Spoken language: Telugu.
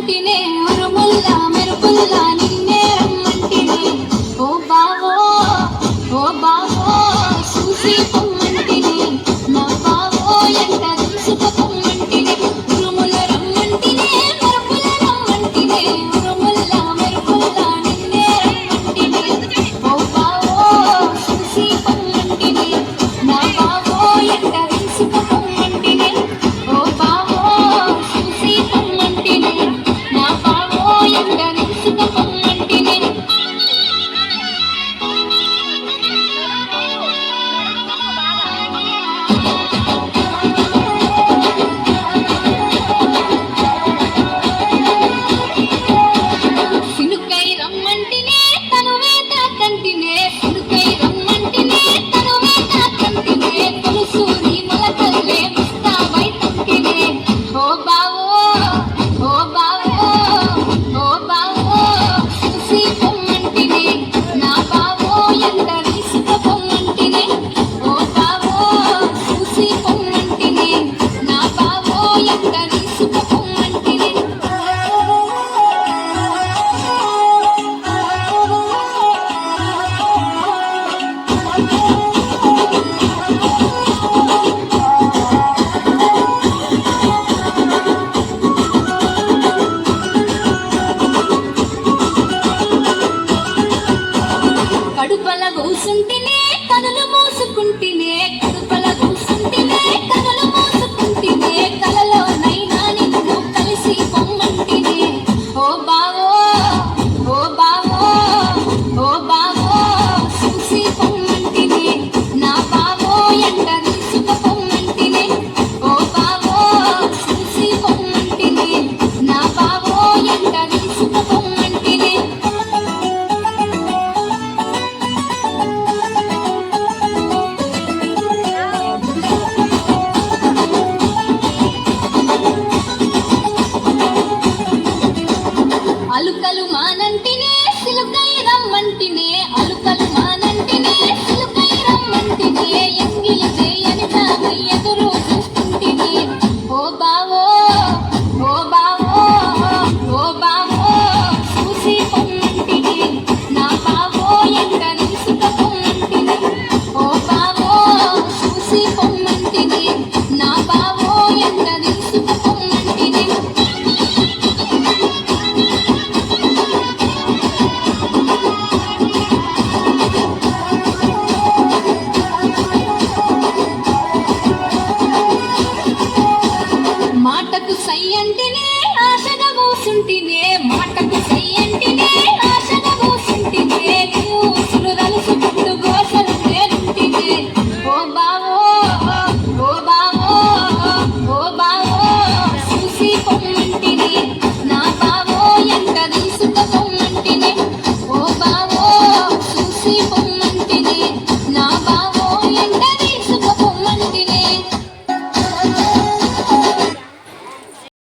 రమ్మంటినే ఉరుముల్లా మెరుపుల్లా నిన్నే రమ్మంటినే ఓ బావో ఓ బావో చూసి పొమ్మంటినే నా బావో ఎంట చూసుక పొమ్మంటినే ఉరుముల రమ్మంటినే మెరుపుల రమ్మంటినే ఉరుముల్లా మెరుపుల్లా నిన్నే రమ్మంటినే ఓ బావో చూసి పొమ్మంటినే నా బావో ఎంట చూసుక పొమ్మంటినే ఓ బావో చూసి పొమ్మంటినే నా బావో ఎంట చూసుక పొమ్మంటినే సినుకై రమ్మంటినే తనువే తాకంటినే సినుకై రమ్మంటినే తనువే తాకంటినే తొలుసూరి మొలకల్లే ముస్తాబై తంటినే ఓ బావో ఓ బావో ఓ బావో చూసి పొమ్మంటినే నా బావో ఎంట తీసుక పొమ్మంటినే ఓ బావో చూసి పొమ్మంటినే నా బావో ఎంట తీసుక పొమ్మంటినే కడుపల కూసుంటినే కనులు మూసుకుంటినే కడుపల కూసుంటినే కనులు మూసుకుంటినే కలలోనైనా నిన్ను కలిసి పొమ్మంటినే ఓ బావో ఓ బావో ఓ బావో చూసి పొమ్మంటినే నా బావో ఎంట తీసుక పొమ్మంటినే ఓ బావో చూసి పొమ్మంటినే నా బావో ఎంట తీసుక పొమ్మంటినే అలుకలు మానంటి